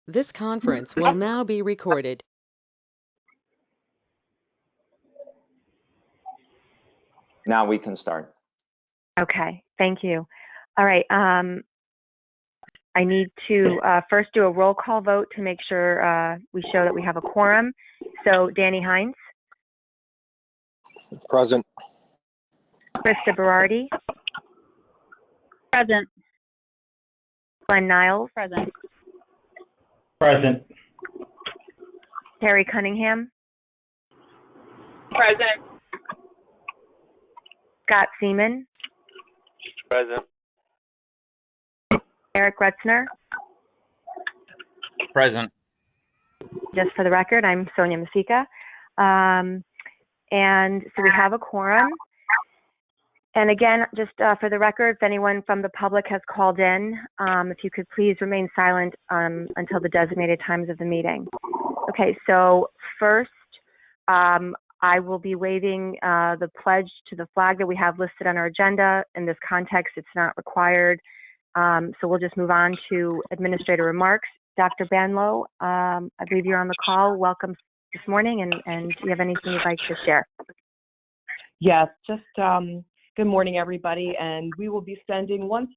This conference will now be recorded. Now we can start. Okay, thank you. All right, I need to first do a roll call vote to make sure we show that we have a quorum. So Danny Hines, Present. Krista Berardi, Present. Glenn Niles, Present. Present. Terry Cunningham, Present. Scott Seaman, Present. Eric Retzner. Present. Just for the record, I'm Sonia Masika. And so we have a quorum. And again, just for the record, if anyone from the public has called in, if you could please remain silent until the designated times of the meeting. Okay, so first, I will be waiving the pledge to the flag that we have listed on our agenda. In this context, it's not required. So we'll just move on to administrator remarks. Dr. Banlow, I believe you're on the call. Welcome this morning, and do you have anything you'd like to share? Yes, just good morning, everybody. And we will be sending, once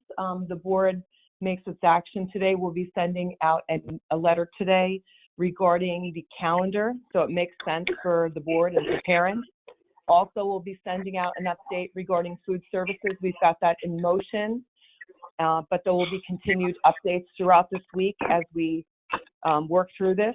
the board makes its action today, we'll be sending out a letter today regarding the calendar, so it makes sense for the board and the parents. Also, we'll be sending out an update regarding food services. We've got that in motion, but there will be continued updates throughout this week as we work through this.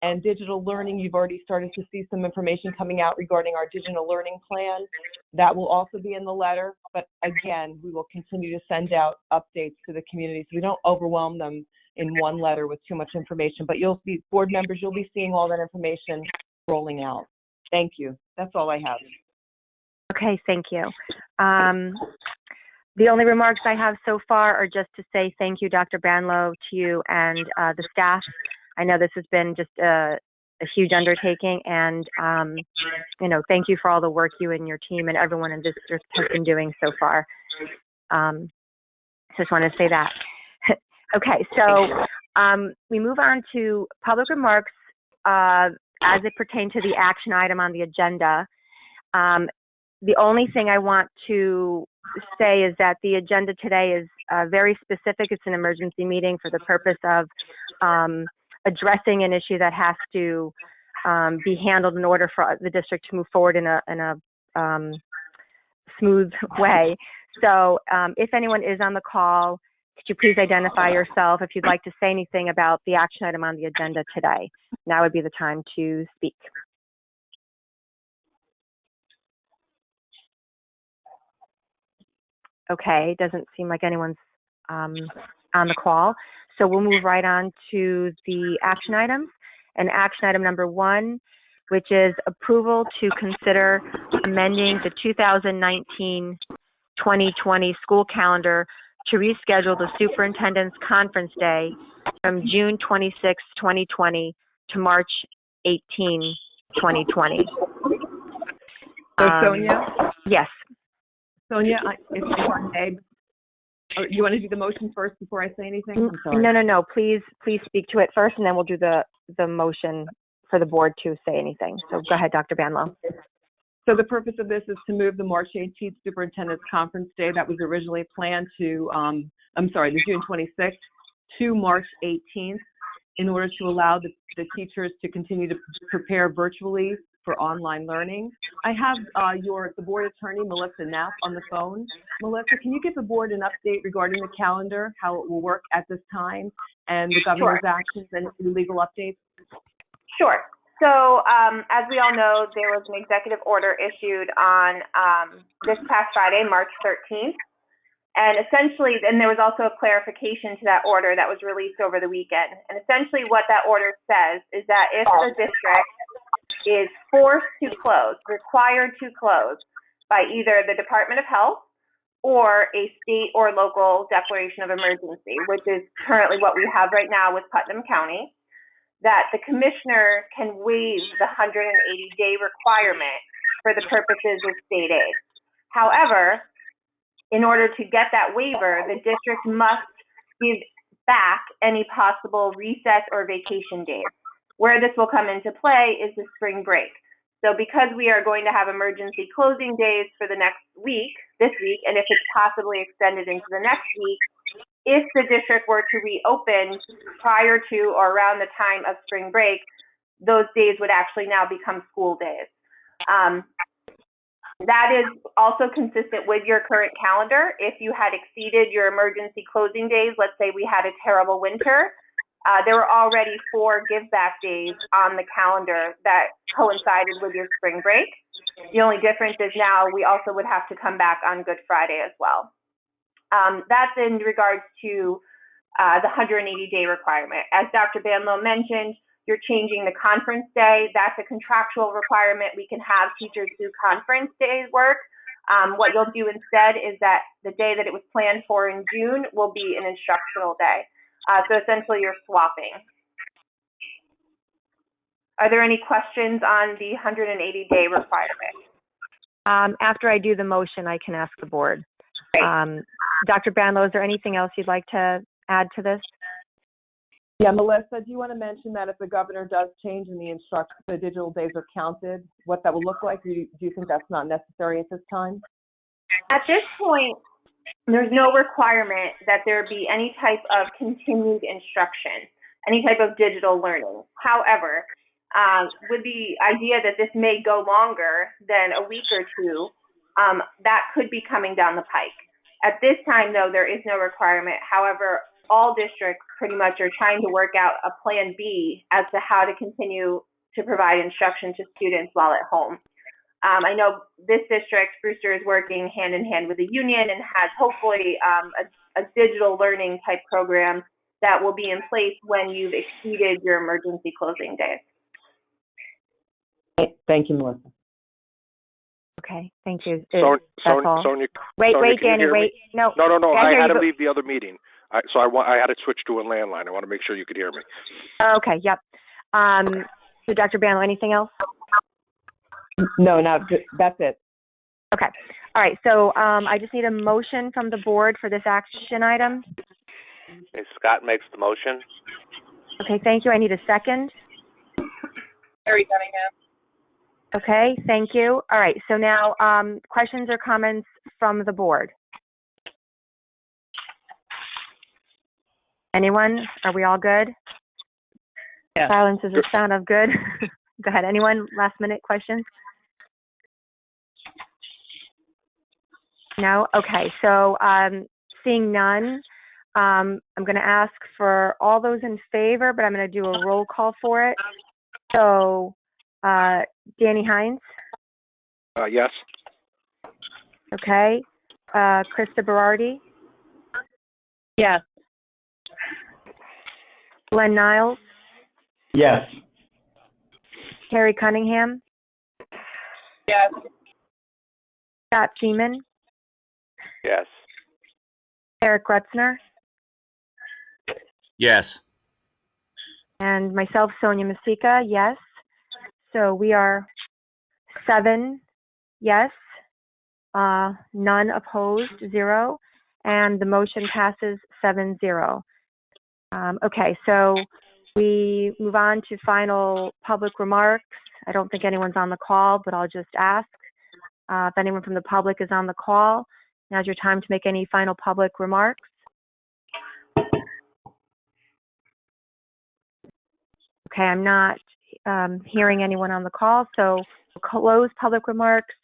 And digital learning, you've already started to see some information coming out regarding our digital learning plan. That will also be in the letter, but again, we will continue to send out updates to the community so we don't overwhelm them in one letter with too much information. But you'll be, board members, you'll be seeing all that information rolling out. Thank you. That's all I have. Okay, thank you. The only remarks I have so far are just to say thank you, Dr. Banlow, to you and the staff. I know this has been just a huge undertaking, and thank you for all the work you and your team and everyone in this district has been doing so far. Just want to say that. Okay, so we move on to public remarks as it pertains to the action item on the agenda. The only thing I want to say is that the agenda today is very specific. It's an emergency meeting for the purpose of addressing an issue that has to be handled in order for the district to move forward in a smooth way. So if anyone is on the call, could you please identify yourself if you'd like to say anything about the action item on the agenda today? Now would be the time to speak. Okay, doesn't seem like anyone's on the call. So we'll move right on to the action items. And action item number 1, which is approval to consider amending the 2019-2020 school calendar to reschedule the superintendent's conference day from June 26, 2020 to March 18, 2020. So Sonia? Yes. Sonia, if you may, you want to do the motion first before I say anything? I'm sorry. No. Please speak to it first, and then we'll do the motion for the board to say anything. So go ahead, Dr. Banlow. So the purpose of this is to move the March 18th Superintendent's Conference Day that was originally planned to, the June 26th to March 18th in order to allow the teachers to continue to prepare virtually for online learning. I have the board attorney, Melissa Knapp, on the phone. Melissa, can you give the board an update regarding the calendar, how it will work at this time, and the governor's actions and legal updates? Sure. So as we all know, there was an executive order issued on this past Friday, March 13th. And essentially, and there was also a clarification to that order that was released over the weekend. And essentially what that order says is that if the district is forced to close, required to close by either the Department of Health or a state or local declaration of emergency, which is currently what we have right now with Putnam County, that the commissioner can waive the 180-day requirement for the purposes of state aid. However, in order to get that waiver, the district must give back any possible recess or vacation days. Where this will come into play is the spring break. So because we are going to have emergency closing days for the next week, this week, and if it's possibly extended into the next week, if the district were to reopen prior to or around the time of spring break, those days would actually now become school days. That is also consistent with your current calendar. If you had exceeded your emergency closing days, let's say we had a terrible winter, there were already 4 give-back days on the calendar that coincided with your spring break. The only difference is now we also would have to come back on Good Friday as well. That's in regards to the 180-day requirement. As Dr. Banlow mentioned, you're changing the conference day. That's a contractual requirement. We can have teachers do conference days work. What you'll do instead is that the day that it was planned for in June will be an instructional day. So essentially you're swapping. Are there any questions on the 180-day requirement? After I do the motion, I can ask the board. Dr. Banlow, is there anything else you'd like to add to this? Yeah, Melissa, do you want to mention that if the governor does change and the digital days are counted, what that will look like? Do you think that's not necessary at this time? At this point, there's no requirement that there be any type of continued instruction, any type of digital learning. However, with the idea that this may go longer than a week or two, that could be coming down the pike. At this time, though, there is no requirement. However, all districts pretty much are trying to work out a plan B as to how to continue to provide instruction to students while at home. I know this district, Brewster, is working hand in hand with the union and has hopefully a digital learning type program that will be in place when you've exceeded your emergency closing days. Thank you, Melissa. Okay, thank you. Sonia, Wait, Danny, wait. No. No. I had to you, leave the other meeting, so I had to switch to a landline. I want to make sure you could hear me. Okay, yep. So Dr. Banlow, anything else? No, that's it. Okay. All right. So I just need a motion from the board for this action item. Okay, Scott makes the motion. Okay, thank you. I need a second. Harry Cunningham. Okay, thank you. All right. So now questions or comments from the board? Anyone? Are we all good? Yeah. Silence is a sound of good. Go ahead. Anyone? Last minute questions? No? Okay. So seeing none, I'm going to ask for all those in favor, but I'm going to do a roll call for it. So Danny Hines? Yes. Okay. Krista Berardi? Yes. Glenn Niles? Yes. Harry Cunningham? Yes. Scott Seaman? Yes. Eric Grutzner? Yes. And myself, Sonia Masika, yes. So we are 7 yes, none opposed, 0, and the motion passes 7-0. Okay, so we move on to final public remarks. I don't think anyone's on the call, but I'll just ask if anyone from the public is on the call. Now's your time to make any final public remarks. Okay, I'm not hearing anyone on the call, so we'll close public remarks.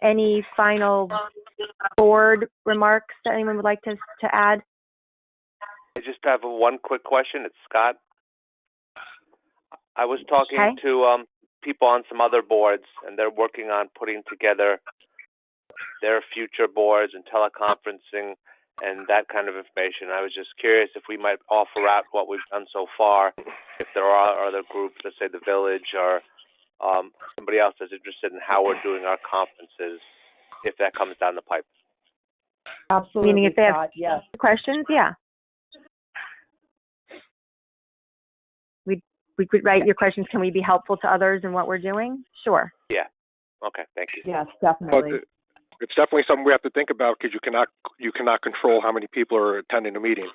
Any final board remarks that anyone would like to add? I just have one quick question. It's Scott. I was talking to people on some other boards, and they're working on putting together their future boards and teleconferencing and that kind of information. I was just curious if we might offer out what we've done so far, if there are other groups, let's say the Village or somebody else that's interested in how we're doing our conferences, if that comes down the pipe. Absolutely, Meaning if they have yes. questions, yeah. We could write your questions. Can we be helpful to others in what we're doing? Sure. Yeah. Okay. Thank you. Yes, definitely. But it's definitely something we have to think about because you cannot control how many people are attending the meeting.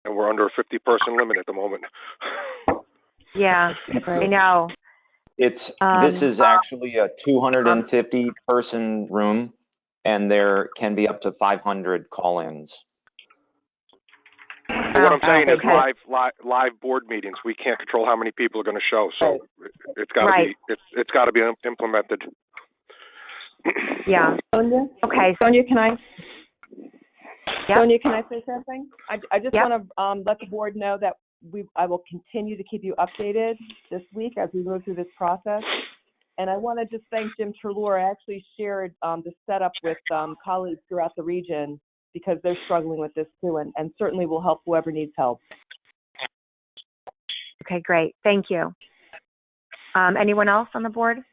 And we're under a 50-person limit at the moment. Yeah, I know. This is actually a 250 person room, and there can be up to 500 call-ins. But what I'm saying is okay. live board meetings. We can't control how many people are going to show, so it's got to Right. be it's got to be implemented. Yeah. Sonia? Okay. Sonia, can I? Yep. Sonia, can I say something? I just Yep. want to let the board know that I will continue to keep you updated this week as we move through this process. And I want to just thank Jim Treloar. I actually shared the setup with colleagues throughout the region because they're struggling with this too, and certainly will help whoever needs help. Okay, great. Thank you. Anyone else on the board?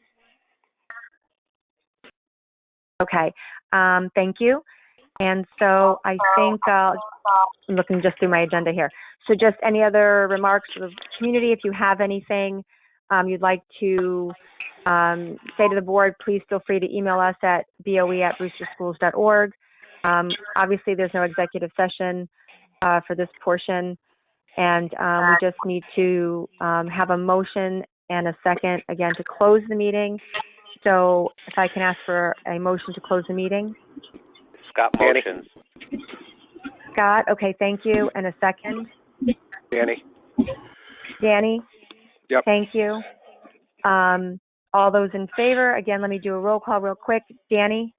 Okay. Thank you. And so I think I'm looking just through my agenda here. So just any other remarks to the community? If you have anything you'd like to say to the board, please feel free to email us at boe@brewsterschools.org. Obviously, there's no executive session for this portion, and we just need to have a motion and a second, again, to close the meeting. So if I can ask for a motion to close the meeting. Scott motions. Scott, okay, thank you. And a second? Danny? Danny? Yep. Thank you. All those in favor? Again, let me do a roll call real quick. Danny?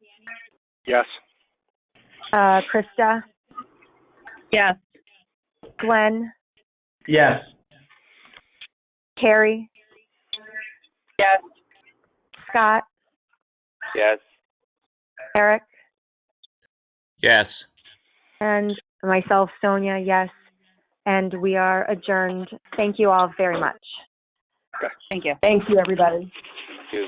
Yes. Krista? Yes. Glenn? Yes. Carrie? Yes. Scott? Yes. Eric? Yes. And myself, Sonia, yes. And we are adjourned. Thank you all very much. Okay. Thank you. Thank you, everybody. Thank you.